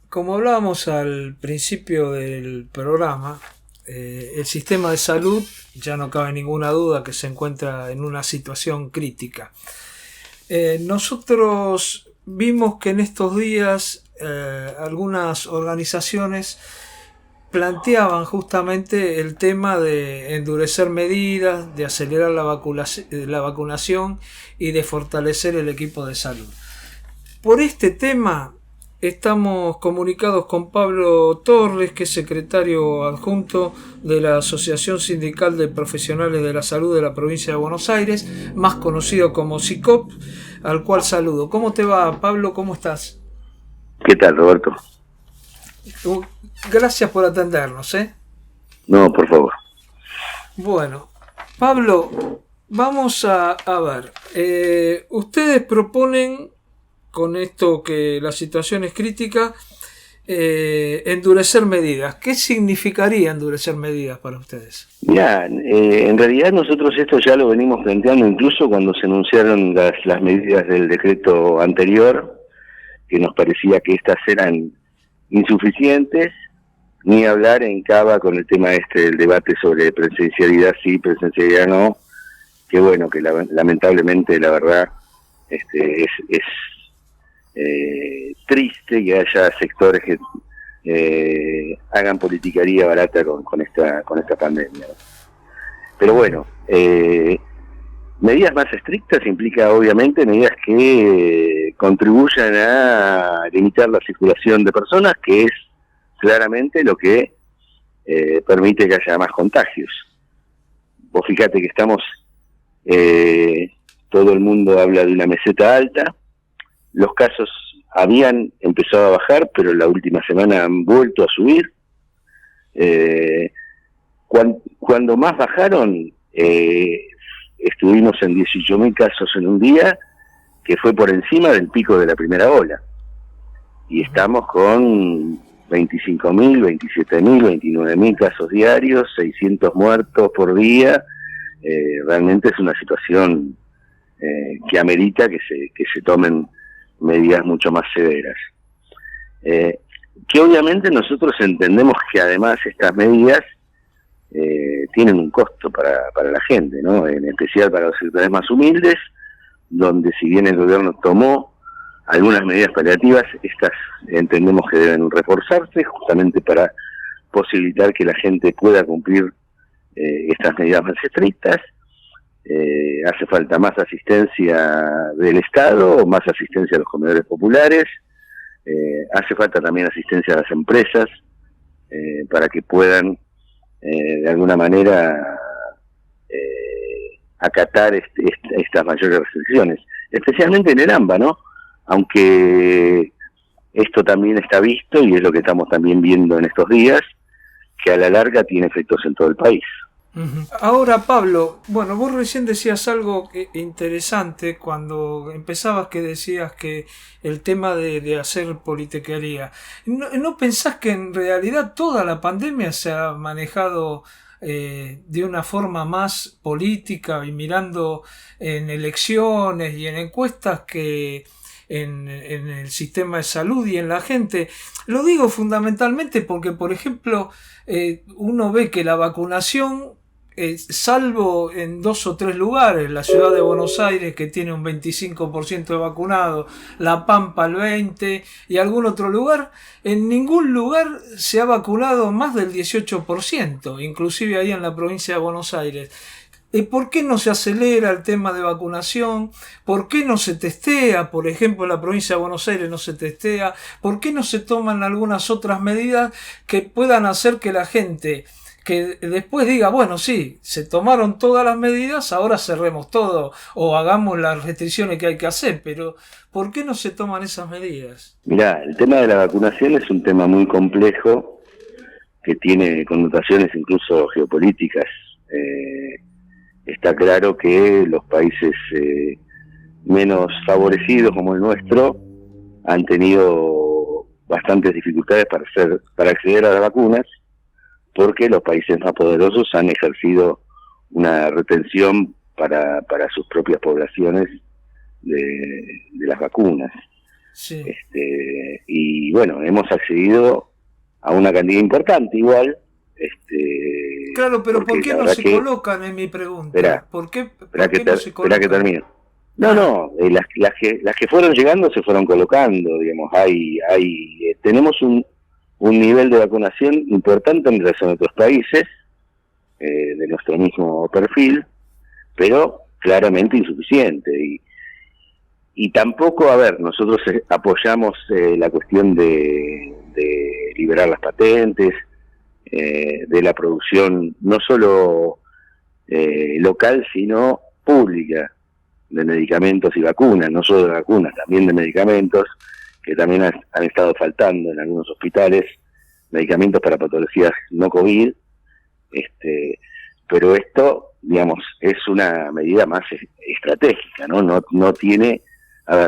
Como hablábamos al principio del programa, el sistema de salud ya no cabe ninguna duda que se encuentra en una situación crítica. Nosotros vimos que en estos días algunas organizaciones planteaban justamente el tema de endurecer medidas, de acelerar la vacunación y de fortalecer el equipo de salud. Por este tema estamos comunicados con Pablo Torres, que es secretario adjunto de la Asociación Sindical de Profesionales de la Salud de la Provincia de Buenos Aires, más conocido como SICOP, al cual saludo. ¿Cómo te va, Pablo? ¿Cómo estás? ¿Qué tal, Roberto? Gracias por atendernos, ¿eh? No, por favor. Bueno, Pablo, vamos a ver. Ustedes proponen, con esto que la situación es crítica, endurecer medidas. ¿Qué significaría endurecer medidas para ustedes? Mirá, en realidad nosotros esto ya lo venimos planteando incluso cuando se anunciaron las medidas del decreto anterior, que nos parecía que estas eran insuficientes, ni hablar en Cava con el tema del debate sobre presencialidad sí, presencialidad no, que bueno, que lamentablemente la verdad es triste que haya sectores que hagan politicaría barata con esta pandemia, ¿no? Pero bueno, medidas más estrictas implica obviamente medidas que contribuyan a limitar la circulación de personas, que es claramente lo que permite que haya más contagios. Vos fíjate que estamos, todo el mundo habla de una meseta alta, los casos habían empezado a bajar, pero la última semana han vuelto a subir. Cuando más bajaron, estuvimos en 18.000 casos en un día, que fue por encima del pico de la primera ola. Y estamos con 25.000, 27.000, 29.000 casos diarios, 600 muertos por día. Realmente es una situación que amerita que se tomen medidas mucho más severas. Que obviamente nosotros entendemos que además estas medidas tienen un costo para la gente, ¿no? En especial para los sectores más humildes, donde si bien el gobierno tomó algunas medidas paliativas, estas entendemos que deben reforzarse justamente para posibilitar que la gente pueda cumplir estas medidas más estrictas. Hace falta más asistencia del Estado, más asistencia a los comedores populares, hace falta también asistencia a las empresas para que puedan de alguna manera acatar estas mayores restricciones, especialmente en el AMBA, ¿no? Aunque esto también está visto y es lo que estamos también viendo en estos días, que a la larga tiene efectos en todo el país. Ahora, Pablo, bueno, vos recién decías algo interesante cuando empezabas, que decías que el tema de hacer politiquería. ¿No pensás que en realidad toda la pandemia se ha manejado de una forma más política y mirando en elecciones y en encuestas que en el sistema de salud y en la gente? Lo digo fundamentalmente porque, por ejemplo, uno ve que la vacunación, salvo en 2 o 3 lugares, la ciudad de Buenos Aires, que tiene un 25% de vacunados, La Pampa el 20% y algún otro lugar, en ningún lugar se ha vacunado más del 18%, inclusive ahí en la provincia de Buenos Aires. ¿Por qué no se acelera el tema de vacunación? ¿Por qué no se testea? Por ejemplo, en la provincia de Buenos Aires no se testea. ¿Por qué no se toman algunas otras medidas que puedan hacer que la gente, que después diga, bueno, sí, se tomaron todas las medidas, ahora cerremos todo o hagamos las restricciones que hay que hacer? Pero ¿por qué no se toman esas medidas? Mirá, el tema de la vacunación es un tema muy complejo que tiene connotaciones incluso geopolíticas. Está claro que los países menos favorecidos como el nuestro han tenido bastantes dificultades para acceder a las vacunas, porque los países más poderosos han ejercido una retención para sus propias poblaciones de las vacunas. Sí. Y bueno, hemos accedido a una cantidad importante igual. Claro, pero ¿por qué no se colocan, en mi pregunta? ¿Por qué no se colocan? Espera que termine. Ah. Las que fueron llegando se fueron colocando, digamos. Tenemos un nivel de vacunación importante en relación a otros países, de nuestro mismo perfil, pero claramente insuficiente. Y tampoco, a ver, nosotros apoyamos la cuestión de liberar las patentes, de la producción no solo local, sino pública, de medicamentos y vacunas, no solo de vacunas, también de medicamentos, que también han estado faltando en algunos hospitales, medicamentos para patologías no COVID, pero esto, digamos, es una medida más estratégica, ¿no? No tiene,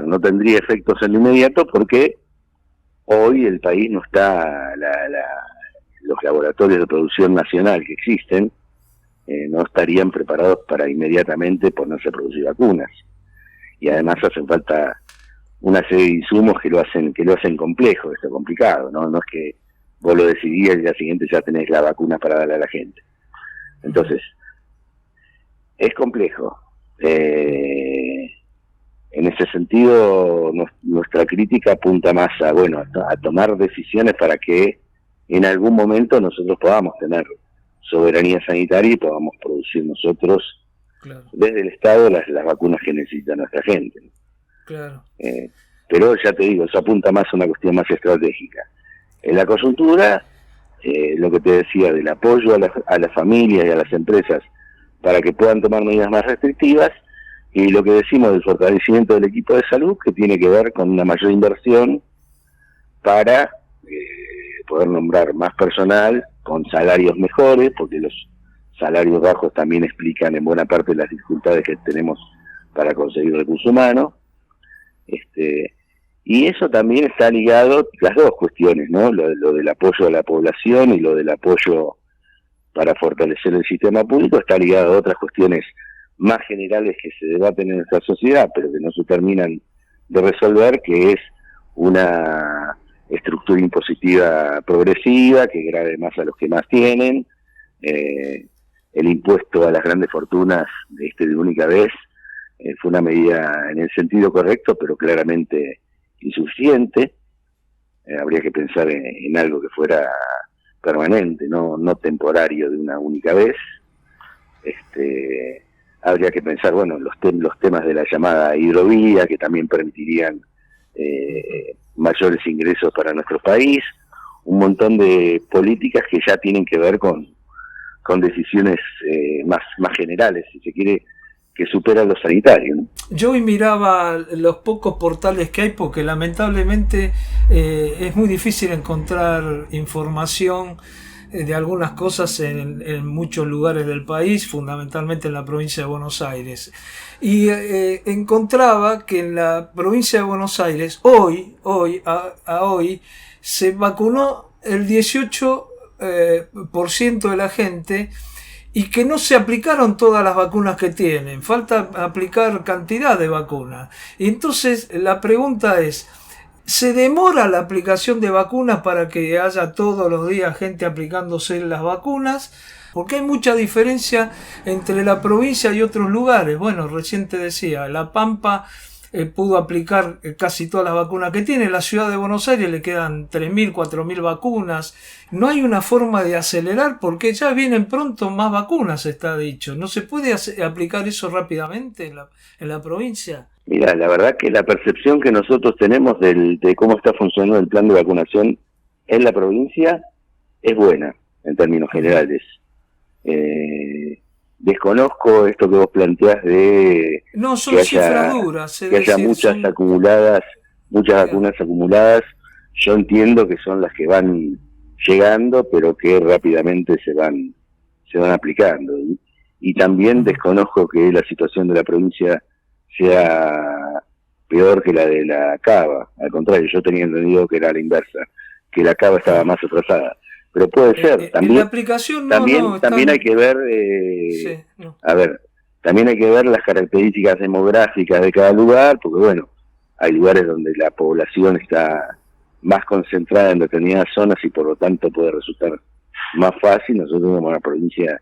no tendría efectos en lo inmediato porque hoy el país no está, los laboratorios de producción nacional que existen, no estarían preparados para inmediatamente ponerse a producir vacunas. Y además hacen falta una serie de insumos que lo hacen complejo, esto complicado, ¿no? No es que vos lo decidís y al día siguiente ya tenés la vacuna para darle a la gente. Entonces, es complejo. En ese sentido, nuestra crítica apunta más a tomar decisiones para que en algún momento nosotros podamos tener soberanía sanitaria y podamos producir nosotros, claro, desde el Estado las vacunas que necesita nuestra gente. Claro. Pero ya te digo, eso apunta más a una cuestión más estratégica. En la coyuntura, lo que te decía del apoyo a las familias y a las empresas para que puedan tomar medidas más restrictivas, y lo que decimos del fortalecimiento del equipo de salud, que tiene que ver con una mayor inversión para poder nombrar más personal con salarios mejores, porque los salarios bajos también explican en buena parte las dificultades que tenemos para conseguir recursos humanos. Y eso también está ligado, las dos cuestiones, ¿no? Lo del apoyo a la población y lo del apoyo para fortalecer el sistema público está ligado a otras cuestiones más generales que se debaten en nuestra sociedad, pero que no se terminan de resolver, que es una estructura impositiva progresiva que grave más a los que más tienen, el impuesto a las grandes fortunas de única vez fue una medida en el sentido correcto, pero claramente insuficiente. Habría que pensar en algo que fuera permanente, no temporario de una única vez. Habría que pensar, los temas de la llamada hidrovía, que también permitirían mayores ingresos para nuestro país, un montón de políticas que ya tienen que ver con decisiones más generales, si se quiere, que superan lo sanitario, ¿no? Yo hoy miraba los pocos portales que hay, porque lamentablemente es muy difícil encontrar información de algunas cosas en muchos lugares del país, fundamentalmente en la provincia de Buenos Aires. Y encontraba que en la provincia de Buenos Aires, hoy se vacunó el 18% de la gente, y que no se aplicaron todas las vacunas que tienen. Falta aplicar cantidad de vacunas. Y entonces la pregunta es, ¿se demora la aplicación de vacunas para que haya todos los días gente aplicándose las vacunas? Porque hay mucha diferencia entre la provincia y otros lugares. Bueno, recién te decía, La Pampa pudo aplicar casi todas las vacunas que tiene. En la ciudad de Buenos Aires le quedan 3.000, 4.000 vacunas. No hay una forma de acelerar porque ya vienen pronto más vacunas, está dicho. ¿No se puede aplicar eso rápidamente en la provincia? Mira, la verdad que la percepción que nosotros tenemos de cómo está funcionando el plan de vacunación en la provincia es buena, en términos generales. Desconozco esto que vos planteás de no son que cifras duras, que haya muchas vacunas acumuladas. Yo entiendo que son las que van llegando, pero que rápidamente se van aplicando. Y también desconozco que la situación de la provincia sea peor que la de la Cava. Al contrario, yo tenía entendido que era la inversa, que la Cava estaba más atrasada. Pero puede ser, también, la aplicación también hay que ver, también hay que ver las características demográficas de cada lugar, porque hay lugares donde la población está más concentrada en determinadas zonas y por lo tanto puede resultar más fácil. Nosotros tenemos una provincia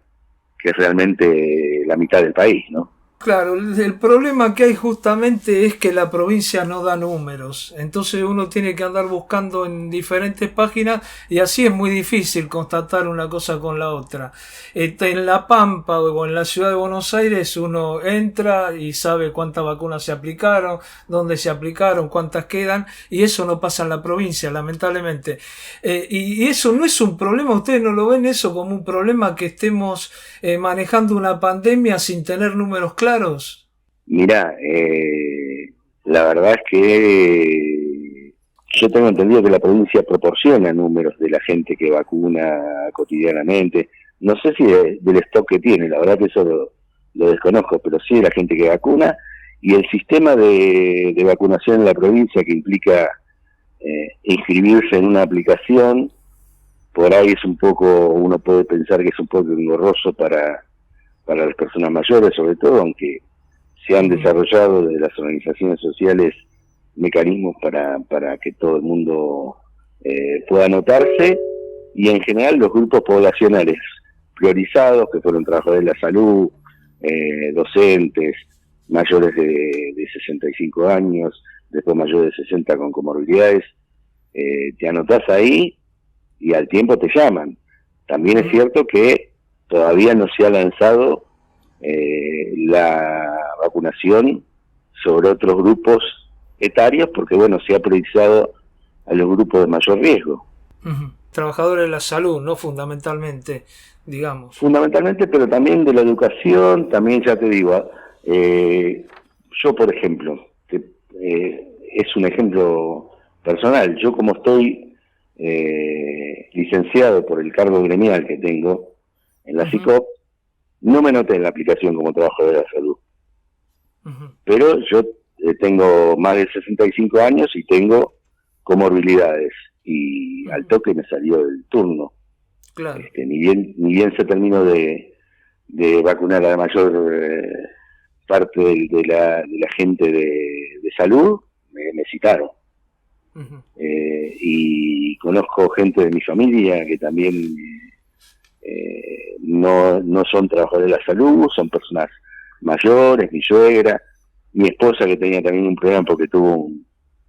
que es realmente la mitad del país, ¿no? Claro, el problema que hay justamente es que la provincia no da números, entonces uno tiene que andar buscando en diferentes páginas y así es muy difícil constatar una cosa con la otra. En La Pampa o en la ciudad de Buenos Aires uno entra y sabe cuántas vacunas se aplicaron, dónde se aplicaron, cuántas quedan, y eso no pasa en la provincia, lamentablemente. Y eso no es un problema, ustedes no lo ven eso como un problema, que estemos manejando una pandemia sin tener números claros. Mirá, la verdad es que yo tengo entendido que la provincia proporciona números de la gente que vacuna cotidianamente. No sé si del stock que tiene, la verdad que eso lo desconozco, pero sí de la gente que vacuna, y el sistema de vacunación en la provincia, que implica inscribirse en una aplicación. Por ahí es un poco, uno puede pensar que es un poco engorroso para las personas mayores, sobre todo, aunque se han desarrollado desde las organizaciones sociales mecanismos para que todo el mundo pueda anotarse, y en general los grupos poblacionales priorizados, que fueron trabajadores de la salud, docentes, mayores de 65 años, después mayores de 60 con comorbilidades, te anotás ahí y al tiempo te llaman. También es cierto que todavía no se ha lanzado la vacunación sobre otros grupos etarios, porque bueno, se ha priorizado a los grupos de mayor riesgo. Trabajadores de la salud, ¿no? Fundamentalmente, digamos. Fundamentalmente, pero también de la educación, también ya te digo, yo por ejemplo, es un ejemplo personal, yo como estoy licenciado por el cargo gremial que tengo en la SICOP, no me noté en la aplicación como trabajador de la salud. Pero yo tengo más de 65 años y tengo comorbilidades, y al toque me salió el turno. Claro. Ni bien se terminó de vacunar a la mayor parte de la gente de salud, me citaron. Y conozco gente de mi familia que también no son trabajadores de la salud, son personas mayores, mi suegra, mi esposa, que tenía también un problema porque tuvo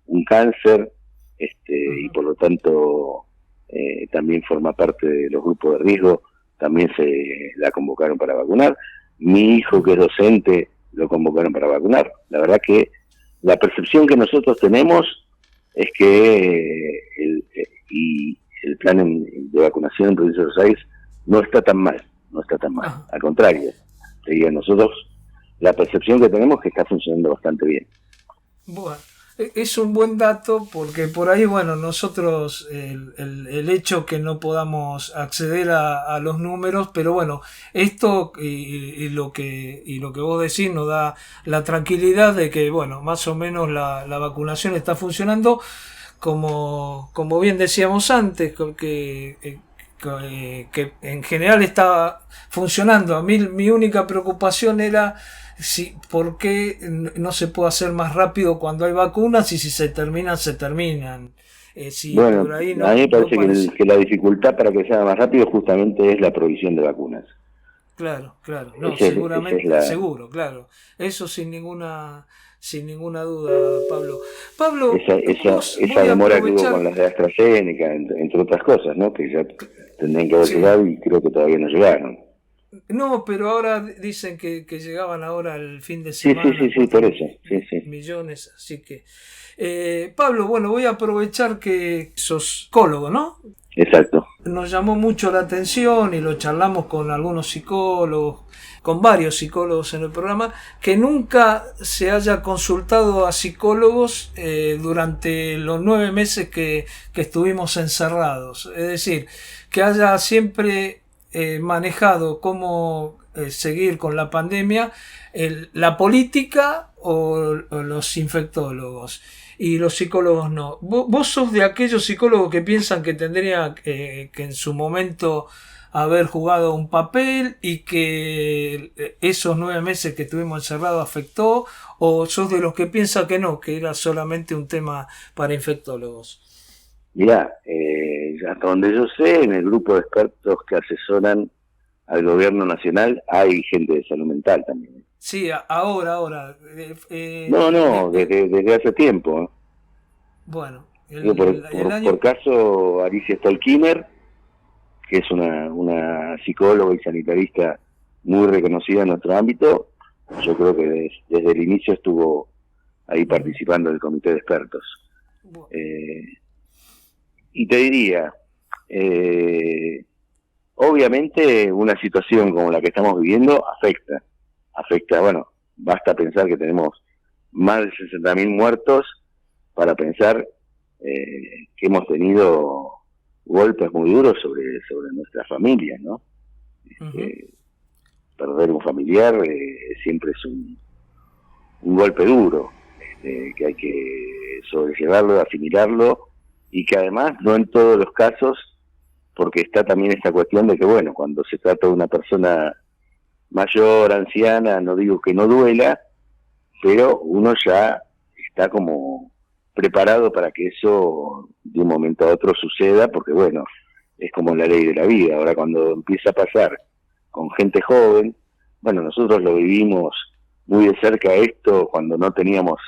un cáncer, y por lo tanto también forma parte de los grupos de riesgo, también se la convocaron para vacunar. Mi hijo, que es docente, lo convocaron para vacunar. La verdad que la percepción que nosotros tenemos es que el plan de vacunación en Provincia de Buenos Aires no está tan mal. Al contrario, te digo, nosotros la percepción que tenemos es que está funcionando bastante bien. Bueno, es un buen dato, porque por ahí, bueno, nosotros el hecho que no podamos acceder a los números, pero bueno, esto y lo que vos decís nos da la tranquilidad de que, bueno, más o menos la vacunación está funcionando como bien decíamos antes, que en general está funcionando. A mí mi única preocupación era por qué no se puede hacer más rápido cuando hay vacunas, y si se terminan, se terminan. Bueno, por ahí a mí me parece que la dificultad para que sea más rápido justamente es la provisión de vacunas. Claro. No, seguramente, seguro, claro. Eso sin ninguna duda, Pablo, esa demora que hubo con las de AstraZeneca, entre otras cosas, ¿no? Que ya tendrían que haber llegado y creo que todavía no llegaron. No, pero ahora dicen que llegaban ahora el fin de semana. Sí, por eso. Sí. Millones, así que... Pablo, bueno, voy a aprovechar que sos psicólogo, ¿no? Exacto. Nos llamó mucho la atención y lo charlamos con algunos psicólogos, con varios psicólogos en el programa, que nunca se haya consultado a psicólogos durante los 9 meses que estuvimos encerrados. Es decir, que haya siempre manejado cómo seguir con la pandemia la política o los infectólogos. Y los psicólogos no. Vos sos de aquellos psicólogos que piensan que tendría que en su momento haber jugado un papel y que esos 9 meses que estuvimos encerrados afectó, ¿O sos de los que piensa que no, que era solamente un tema para infectólogos? Mirá, hasta donde yo sé, en el grupo de expertos que asesoran al gobierno nacional hay gente de salud mental también. Sí, ahora. No, desde hace tiempo. Bueno, Digo, el por año... caso, Alicia Stolkiner, que es una psicóloga y sanitarista muy reconocida en nuestro ámbito, yo creo que desde el inicio estuvo ahí participando del comité de expertos. Bueno. Y te diría, obviamente una situación como la que estamos viviendo afecta, bueno, basta pensar que tenemos más de 60.000 muertos para pensar que hemos tenido golpes muy duros sobre nuestras familias, ¿no? Perder un familiar siempre es un golpe duro, que hay que sobrellevarlo, asimilarlo, y que además no en todos los casos, porque está también esta cuestión de que, bueno, cuando se trata de una persona mayor, anciana, no digo que no duela, pero uno ya está como preparado para que eso de un momento a otro suceda, porque bueno, es como la ley de la vida. Ahora cuando empieza a pasar con gente joven, bueno, nosotros lo vivimos muy de cerca esto cuando no teníamos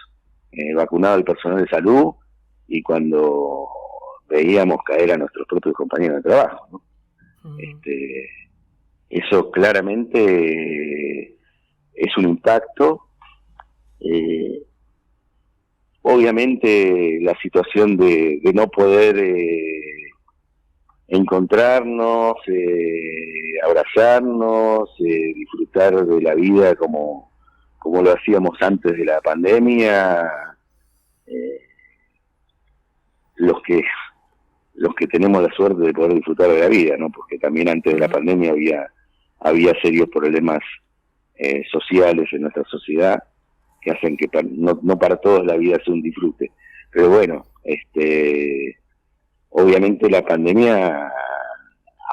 vacunado al personal de salud y cuando veíamos caer a nuestros propios compañeros de trabajo, ¿no? Eso claramente es un impacto. Obviamente la situación de no poder encontrarnos, abrazarnos, disfrutar de la vida como lo hacíamos antes de la pandemia, los que tenemos la suerte de poder disfrutar de la vida, ¿no? Porque también antes de la pandemia había serios problemas sociales en nuestra sociedad que hacen que no para todos la vida sea un disfrute. Pero bueno, obviamente la pandemia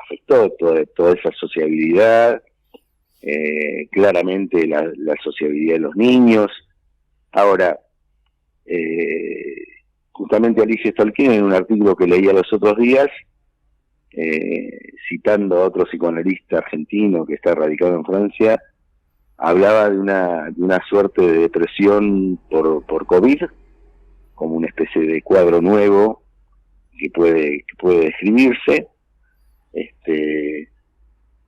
afectó toda esa sociabilidad, claramente la sociabilidad de los niños. Ahora, justamente Alicia Stolkiner, en un artículo que leía los otros días, citando a otro psicoanalista argentino que está radicado en Francia, hablaba de una suerte de depresión por COVID, como una especie de cuadro nuevo que puede describirse.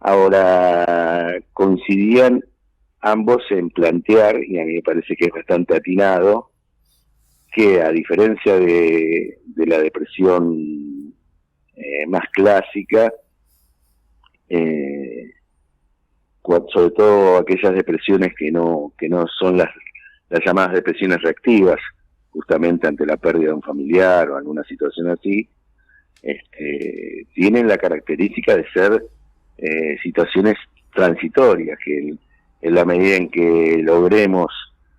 Ahora coincidían ambos en plantear, y a mí me parece que es bastante atinado, que a diferencia de la depresión más clásica, sobre todo aquellas depresiones que no son las llamadas depresiones reactivas, justamente ante la pérdida de un familiar o alguna situación así, tienen la característica de ser situaciones transitorias, que en la medida en que logremos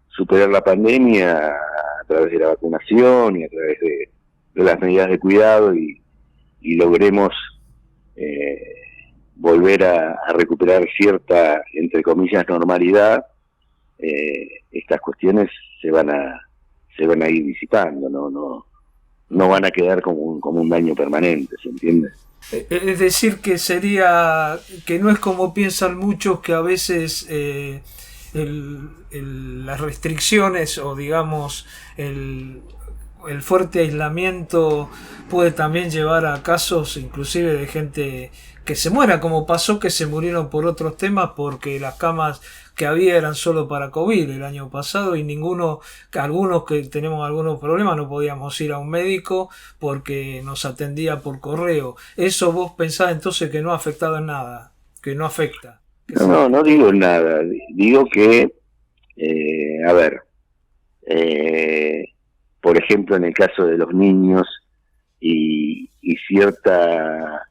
superar la pandemia a través de la vacunación y a través de las medidas de cuidado y logremos volver a recuperar cierta, entre comillas, normalidad, estas cuestiones se van a ir disipando, no van a quedar como un daño permanente, ¿se entiende? Es decir, que no es como piensan muchos, que a veces las restricciones o digamos el fuerte aislamiento puede también llevar a casos inclusive de gente que se muera, como pasó que se murieron por otros temas porque las camas que había eran solo para COVID el año pasado y algunos que tenemos algunos problemas no podíamos ir a un médico porque nos atendía por correo. ¿Eso vos pensás entonces que no ha afectado en nada? Que no afecta. No digo nada, digo que a ver, por ejemplo en el caso de los niños y cierta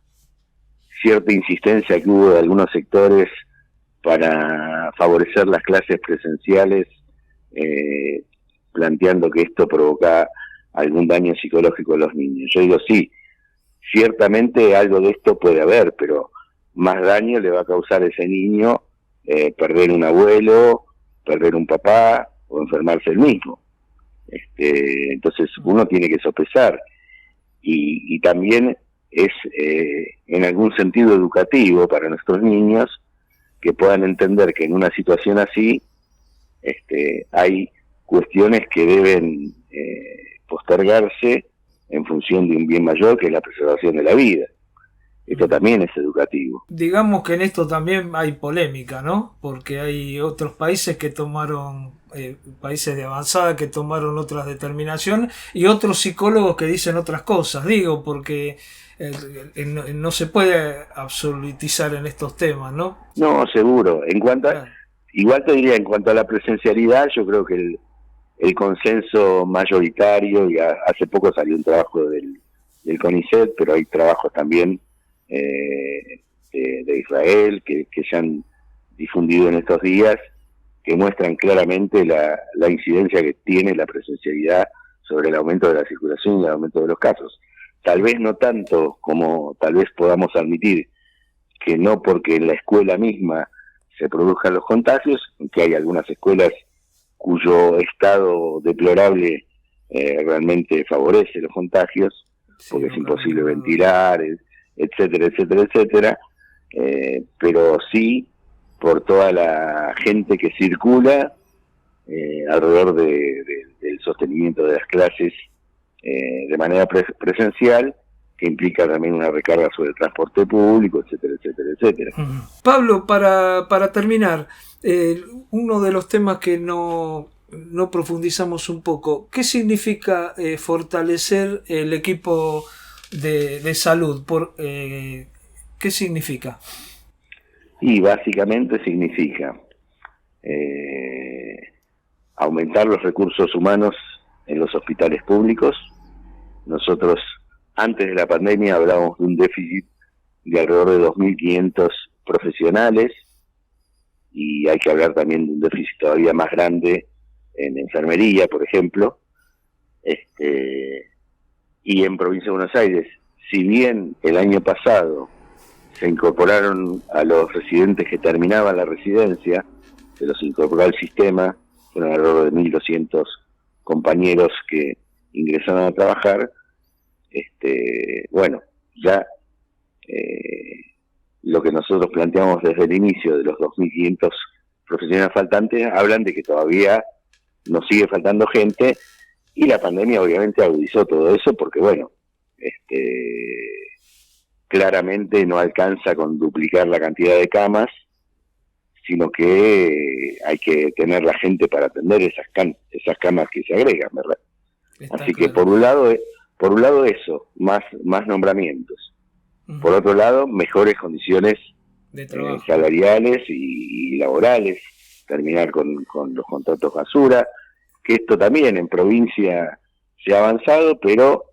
insistencia que hubo de algunos sectores para favorecer las clases presenciales, planteando que esto provoca algún daño psicológico a los niños. Yo digo, sí, ciertamente algo de esto puede haber, pero más daño le va a causar a ese niño perder un abuelo, perder un papá, o enfermarse él mismo. Entonces uno tiene que sopesar, y también es en algún sentido educativo para nuestros niños que puedan entender que en una situación así hay cuestiones que deben postergarse en función de un bien mayor, que es la preservación de la vida. Esto también es educativo. Digamos que en esto también hay polémica, ¿no? Porque hay otros países que tomaron, países de avanzada que tomaron otras determinaciones, y otros psicólogos que dicen otras cosas. Digo, porque no se puede absolutizar en estos temas, ¿no? No, seguro. En cuanto a, igual te diría, en cuanto a la presencialidad, yo creo que el consenso mayoritario, y hace poco salió un trabajo del CONICET, pero hay trabajos también de Israel que se han difundido en estos días, que muestran claramente la incidencia que tiene la presencialidad sobre el aumento de la circulación y el aumento de los casos. Tal vez no tanto como tal vez podamos admitir, que no porque en la escuela misma se produzcan los contagios, que hay algunas escuelas cuyo estado deplorable realmente favorece los contagios, porque es imposible ventilar, etcétera, etcétera, etcétera, pero sí por toda la gente que circula alrededor del sostenimiento de las clases de manera presencial, que implica también una recarga sobre el transporte público, etcétera, etcétera, etcétera. Pablo, para terminar, uno de los temas que no profundizamos un poco, ¿qué significa fortalecer el equipo de salud? ¿Qué significa? Y básicamente significa aumentar los recursos humanos en los hospitales públicos. Nosotros, antes de la pandemia, hablábamos de un déficit de alrededor de 2.500 profesionales, y hay que hablar también de un déficit todavía más grande en enfermería, por ejemplo. Y en Provincia de Buenos Aires, si bien el año pasado se incorporaron a los residentes que terminaban la residencia, se los incorporó al sistema, fueron alrededor de 1.200 compañeros que ingresaron a trabajar. Bueno, ya lo que nosotros planteamos desde el inicio de los 2.500 profesionales faltantes, hablan de que todavía nos sigue faltando gente, y la pandemia obviamente agudizó todo eso, porque bueno, claramente no alcanza con duplicar la cantidad de camas, sino que hay que tener la gente para atender esas camas que se agregan, ¿verdad? Así que por un lado eso, más nombramientos. Uh-huh. Por otro lado, mejores condiciones salariales y laborales, terminar con los contratos basura, que esto también en provincia se ha avanzado, pero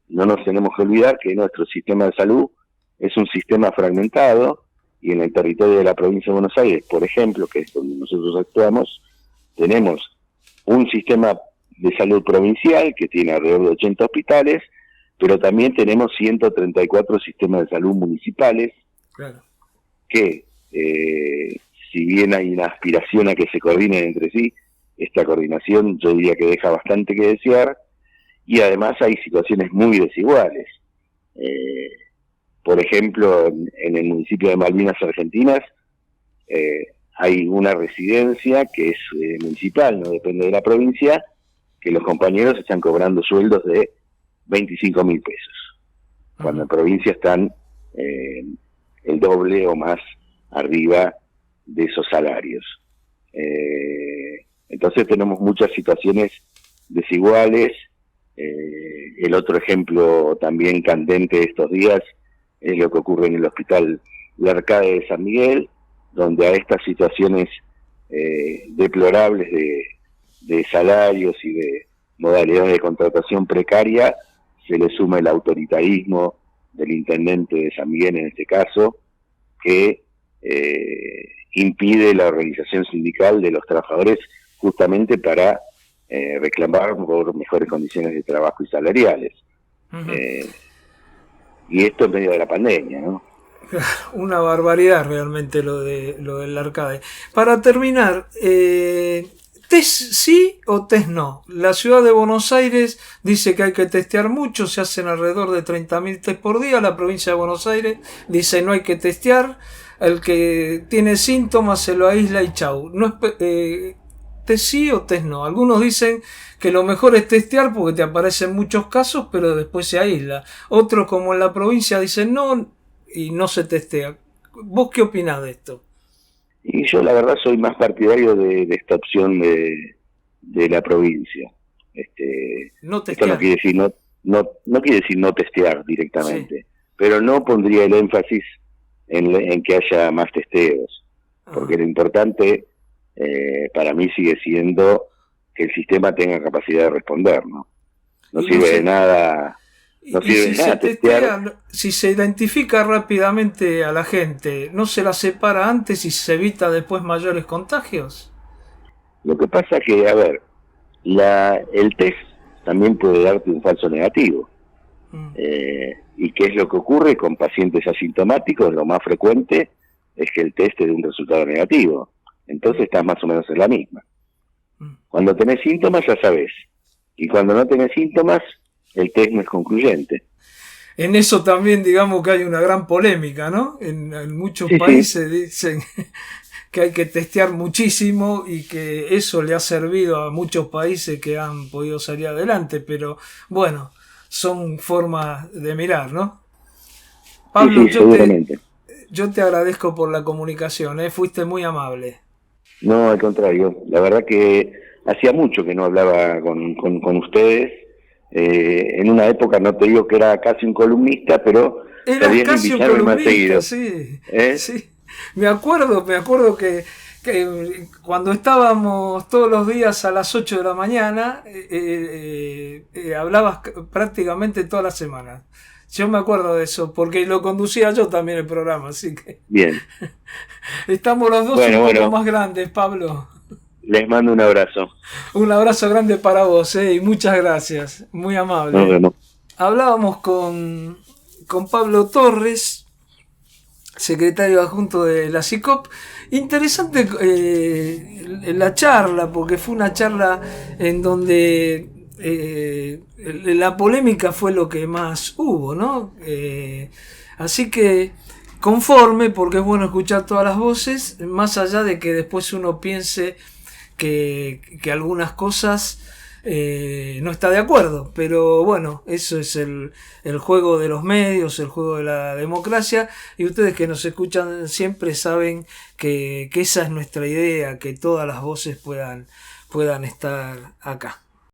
no nos tenemos que olvidar que nuestro sistema de salud es un sistema fragmentado, y en el territorio de la provincia de Buenos Aires, por ejemplo, que es donde nosotros actuamos, tenemos un sistema de salud provincial que tiene alrededor de 80 hospitales, pero también tenemos 134 sistemas de salud municipales, claro, que si bien hay una aspiración a que se coordinen entre sí, esta coordinación yo diría que deja bastante que desear, y además hay situaciones muy desiguales. Por ejemplo, en el municipio de Malvinas Argentinas hay una residencia que es municipal, no depende de la provincia, que los compañeros están cobrando sueldos de 25.000 pesos, cuando en provincia están el doble o más arriba de esos salarios. Entonces tenemos muchas situaciones desiguales. El otro ejemplo también candente de estos días es lo que ocurre en el Hospital Lercade de San Miguel, donde a estas situaciones deplorables de salarios y de modalidades de contratación precaria se le suma el autoritarismo del intendente de San Miguel, en este caso, que impide la organización sindical de los trabajadores justamente para reclamar por mejores condiciones de trabajo y salariales. Uh-huh. Y esto en medio de la pandemia, ¿no? Una barbaridad realmente lo del Arcade. Para terminar, ¿test sí o test no? La ciudad de Buenos Aires dice que hay que testear mucho, se hacen alrededor de 30.000 test por día. La provincia de Buenos Aires dice no hay que testear, el que tiene síntomas se lo aísla y chau. No es, ¿test sí o test no? Algunos dicen que lo mejor es testear porque te aparecen muchos casos, pero después se aísla. Otros, como en la provincia, dicen no y no se testea. ¿Vos qué opinás de esto? Y yo la verdad soy más partidario de esta opción de la provincia. No Esto no testear. quiere decir no quiere decir no testear Sí. directamente, pero no pondría el énfasis en que haya más testeos, porque Ah. lo importante para mí sigue siendo que el sistema tenga capacidad de responder, ¿no? No Y no sirve de se, nada, no y sirve si de se nada testear. testea, si se identifica rápidamente a la gente, ¿no se la separa antes y se evita después mayores contagios? Lo que pasa que, a ver, el test también puede darte un falso negativo. Mm. ¿Y qué es lo que ocurre con pacientes asintomáticos? Lo más frecuente es que el test te dé un resultado negativo. Entonces estás más o menos en la misma. Mm. Cuando tenés síntomas ya sabés. Y cuando no tenés síntomas, el test no es concluyente. En eso también digamos que hay una gran polémica, ¿no? En muchos Sí, sí. países dicen que hay que testear muchísimo y que eso le ha servido a muchos países que han podido salir adelante, pero bueno, son formas de mirar, ¿no? Sí, Pablo, sí, seguramente. yo te agradezco por la comunicación, ¿eh? Fuiste muy amable. No, al contrario. La verdad que hacía mucho que no hablaba con ustedes. En una época no te digo que era casi un columnista, pero Eras sabían casi un invitarme más columnista, seguido. sí, ¿Eh? sí. Me acuerdo que cuando estábamos todos los días a las 8 de la mañana, hablabas prácticamente toda la semana. Yo me acuerdo de eso, porque lo conducía yo también el programa, así que Bien. estamos los dos un Bueno, poco bueno, más grandes, Pablo. les mando un abrazo. Un abrazo grande para vos, y muchas gracias, muy Nos amable. vemos. Hablábamos con Pablo Torres, secretario adjunto de la CICOP. Interesante la charla, porque fue una charla en donde la polémica fue lo que más hubo, ¿no? Así que conforme, porque es bueno escuchar todas las voces, más allá de que después uno piense que algunas cosas no está de acuerdo, pero bueno, eso es el juego de los medios, el juego de la democracia, y ustedes que nos escuchan siempre saben que esa es nuestra idea, que todas las voces puedan estar acá.